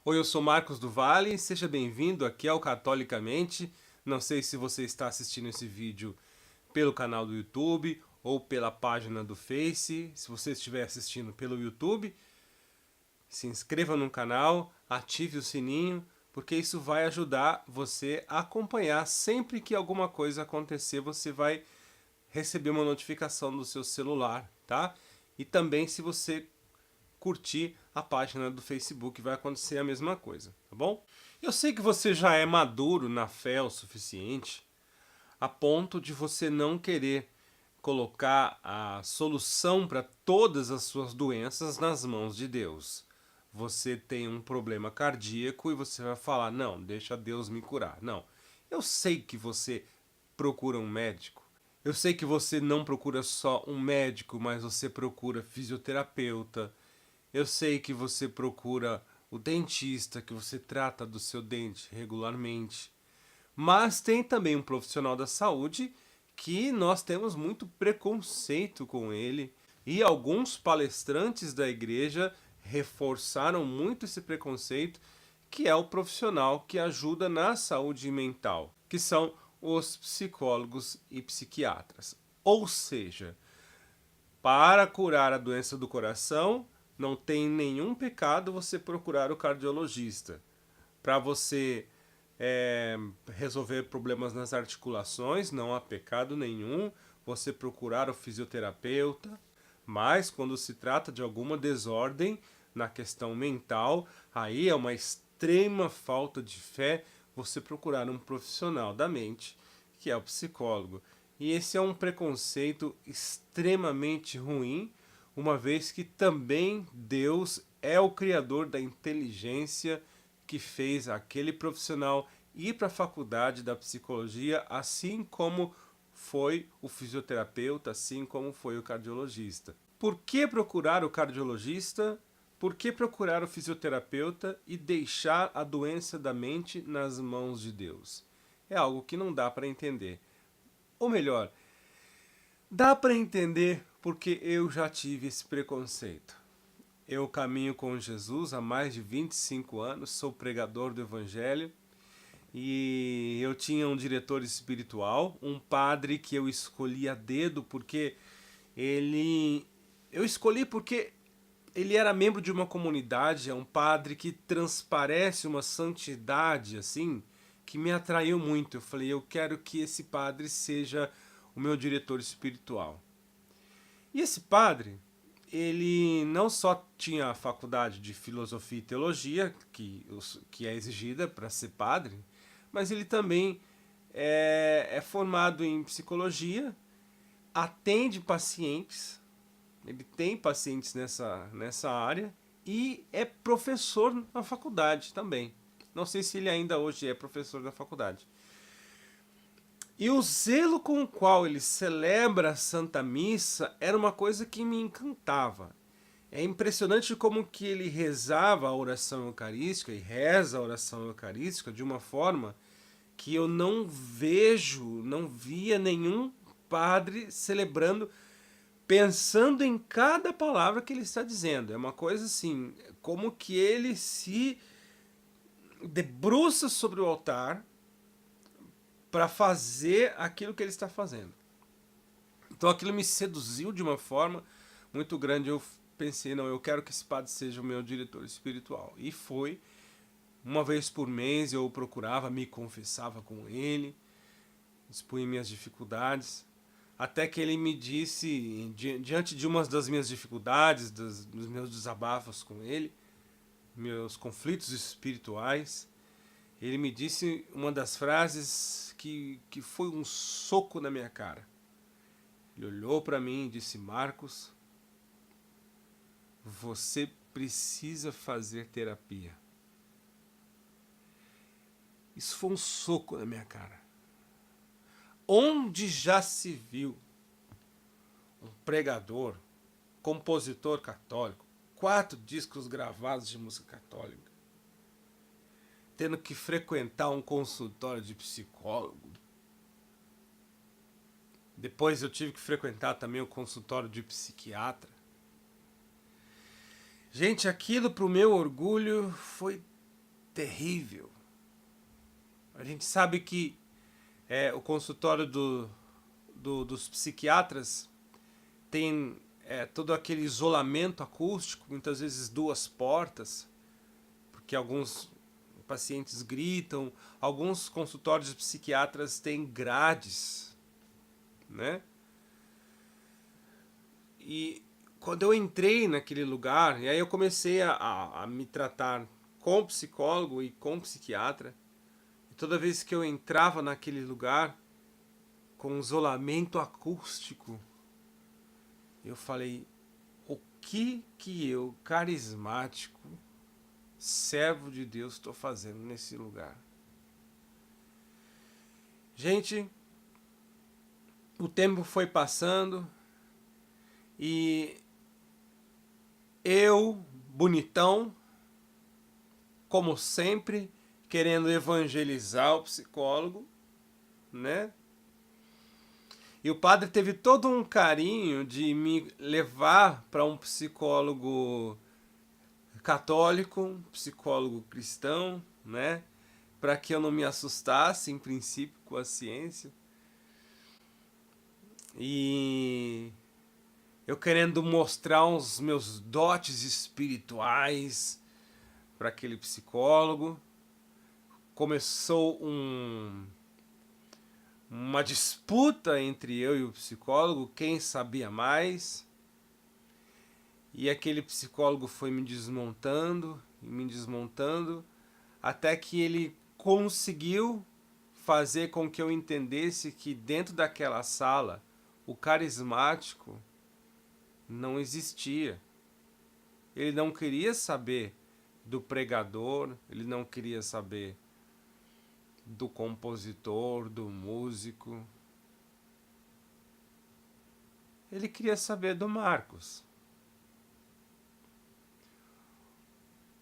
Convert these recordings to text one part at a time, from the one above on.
Oi, eu sou Marcos do Vale, seja bem-vindo aqui ao Catolicamente. Não sei se você está assistindo esse vídeo pelo canal do YouTube ou pela página do Face. Se você estiver assistindo pelo YouTube, se inscreva no canal, ative o sininho, porque isso vai ajudar você a acompanhar. Sempre que alguma coisa acontecer, você vai receber uma notificação do seu celular, tá? E também, se você curtir a página do Facebook, vai acontecer a mesma coisa, tá bom? Eu sei que você já é maduro na fé o suficiente a ponto de você não querer colocar a solução para todas as suas doenças nas mãos de Deus. Você tem um problema cardíaco e você vai falar: não, deixa Deus me curar. Não. Eu sei que você procura um médico. Eu sei que você não procura só um médico, mas você procura fisioterapeuta. Eu sei que você procura o dentista, que você trata do seu dente regularmente. Mas tem também um profissional da saúde que nós temos muito preconceito com ele. E alguns palestrantes da igreja reforçaram muito esse preconceito, que é o profissional que ajuda na saúde mental, que são os psicólogos e psiquiatras. Ou seja, para curar a doença do coração, não tem nenhum pecado você procurar o cardiologista. Para você resolver problemas nas articulações, não há pecado nenhum você procurar o fisioterapeuta. Mas quando se trata de alguma desordem na questão mental, aí é uma extrema falta de fé você procurar um profissional da mente, que é o psicólogo. E esse é um preconceito extremamente ruim, uma vez que também Deus é o criador da inteligência que fez aquele profissional ir para a faculdade da psicologia, assim como foi o fisioterapeuta, assim como foi o cardiologista. Por que procurar o cardiologista? Por que procurar o fisioterapeuta e deixar a doença da mente nas mãos de Deus? É algo que não dá para entender. Ou melhor, dá para entender porque eu já tive esse preconceito. Eu caminho com Jesus há mais de 25 anos, sou pregador do Evangelho e eu tinha um diretor espiritual, um padre que eu escolhi a dedo porque ele... Eu escolhi porque ele era membro de uma comunidade, é um padre que transparece uma santidade assim, que me atraiu muito. Eu falei, eu quero que esse padre seja o meu diretor espiritual. E esse padre, ele não só tinha a faculdade de filosofia e teologia, que é exigida para ser padre, mas ele também é formado em psicologia, atende pacientes, ele tem pacientes nessa área e é professor na faculdade também. Não sei se ele ainda hoje é professor da faculdade. E o zelo com o qual ele celebra a Santa Missa era uma coisa que me encantava. É impressionante como que ele rezava a oração eucarística e reza a oração eucarística de uma forma que eu não via nenhum padre celebrando pensando em cada palavra que ele está dizendo. É uma coisa assim, como que ele se debruça sobre o altar para fazer aquilo que ele está fazendo. Então aquilo me seduziu de uma forma muito grande. Eu pensei, não, eu quero que esse padre seja o meu diretor espiritual. E foi, uma vez por mês eu procurava, me confessava com ele, expunha minhas dificuldades, até que ele me disse, diante de uma das minhas dificuldades, dos meus desabafos com ele, meus conflitos espirituais, ele me disse uma das frases que foi um soco na minha cara. Ele olhou para mim e disse, Marcos, você precisa fazer terapia. Isso foi um soco na minha cara. Onde já se viu um pregador, compositor católico, 4 discos gravados de música católica, tendo que frequentar um consultório de psicólogo? Depois eu tive que frequentar também o consultório de psiquiatra. Gente, aquilo pro meu orgulho foi terrível. A gente sabe que o consultório dos psiquiatras tem todo aquele isolamento acústico, muitas vezes 2 portas, porque alguns pacientes gritam, alguns consultórios de psiquiatras têm grades, né? E quando eu entrei naquele lugar, e aí eu comecei a me tratar com psicólogo e com psiquiatra, e toda vez que eu entrava naquele lugar, com isolamento acústico, eu falei, o que eu, carismático, servo de Deus, estou fazendo nesse lugar? Gente, o tempo foi passando e eu, bonitão, como sempre, querendo evangelizar o psicólogo, né? E o padre teve todo um carinho de me levar para um psicólogo católico, um psicólogo cristão, né? Para que eu não me assustasse, em princípio, com a ciência. E eu querendo mostrar os meus dotes espirituais para aquele psicólogo. Começou uma disputa entre eu e o psicólogo, quem sabia mais. E aquele psicólogo foi me desmontando, até que ele conseguiu fazer com que eu entendesse que dentro daquela sala, o carismático não existia. Ele não queria saber do pregador, ele não queria saber do compositor, do músico. Ele queria saber do Marcos.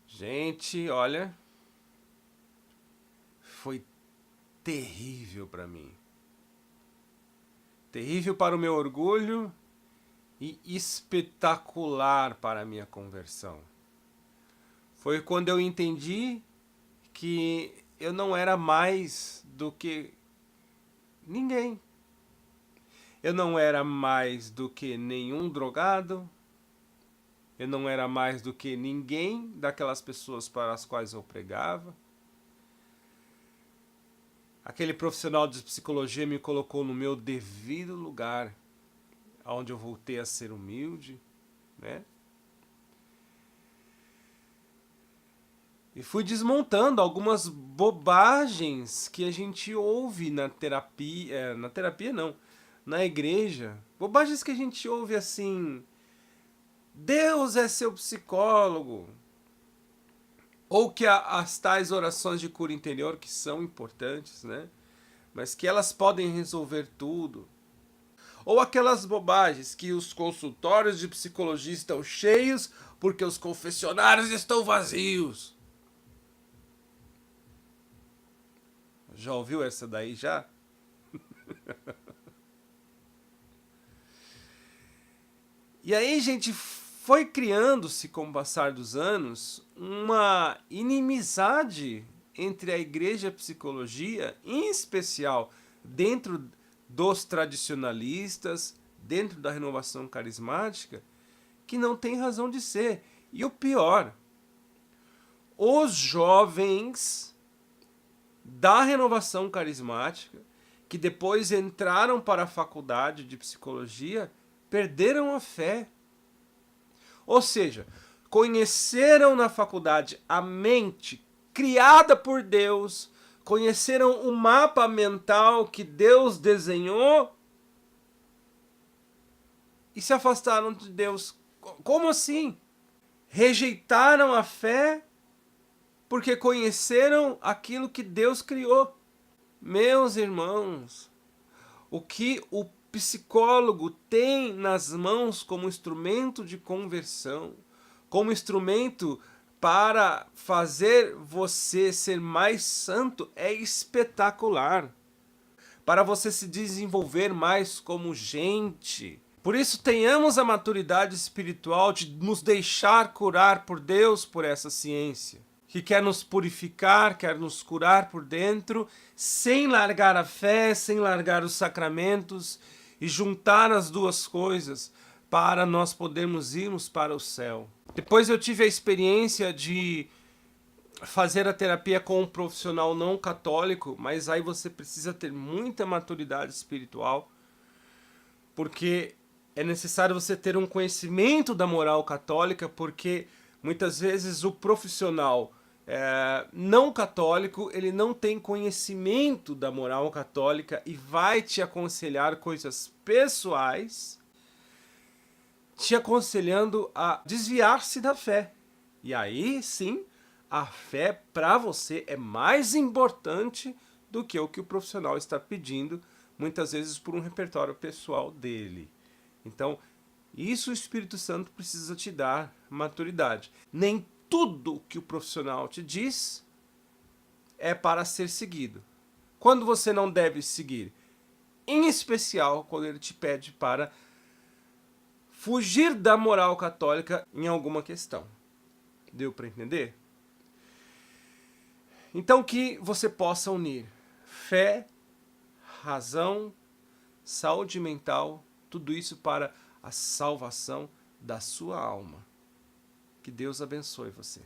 Gente, olha, foi terrível para mim. Terrível para o meu orgulho e espetacular para a minha conversão. Foi quando eu entendi que eu não era mais do que ninguém. Eu não era mais do que nenhum drogado. Eu não era mais do que ninguém daquelas pessoas para as quais eu pregava. Aquele profissional de psicologia me colocou no meu devido lugar, onde eu voltei a ser humilde, né? E fui desmontando algumas bobagens que a gente ouve na terapia, na igreja. Bobagens que a gente ouve assim, Deus é seu psicólogo. Ou que as tais orações de cura interior, que são importantes, né? Mas que elas podem resolver tudo. Ou aquelas bobagens que os consultórios de psicologia estão cheios porque os confessionários estão vazios. Já ouviu essa daí já? E aí, gente, foi criando-se, com o passar dos anos, uma inimizade entre a igreja e a psicologia, em especial dentro dos tradicionalistas, dentro da renovação carismática, que não tem razão de ser. E o pior, os jovens da renovação carismática, que depois entraram para a faculdade de psicologia, perderam a fé. Ou seja, conheceram na faculdade a mente criada por Deus, conheceram o mapa mental que Deus desenhou e se afastaram de Deus. Como assim? Rejeitaram a fé porque conheceram aquilo que Deus criou. Meus irmãos, o que o psicólogo tem nas mãos como instrumento de conversão, como instrumento para fazer você ser mais santo, é espetacular. Para você se desenvolver mais como gente. Por isso, tenhamos a maturidade espiritual de nos deixar curar por Deus por essa ciência. que quer nos purificar, quer nos curar por dentro, sem largar a fé, sem largar os sacramentos e juntar as duas coisas para nós podermos irmos para o céu. Depois eu tive a experiência de fazer a terapia com um profissional não católico, mas aí você precisa ter muita maturidade espiritual, porque é necessário você ter um conhecimento da moral católica, porque muitas vezes o profissional não católico, ele não tem conhecimento da moral católica e vai te aconselhar coisas pessoais, te aconselhando a desviar-se da fé. E aí sim, a fé para você é mais importante do que o profissional está pedindo, muitas vezes por um repertório pessoal dele. Então, isso o Espírito Santo precisa te dar maturidade. Nem tudo que o profissional te diz é para ser seguido. Quando você não deve seguir? Em especial, quando ele te pede para fugir da moral católica em alguma questão. Deu para entender? Então que você possa unir fé, razão, saúde mental, tudo isso para a salvação da sua alma. Que Deus abençoe você.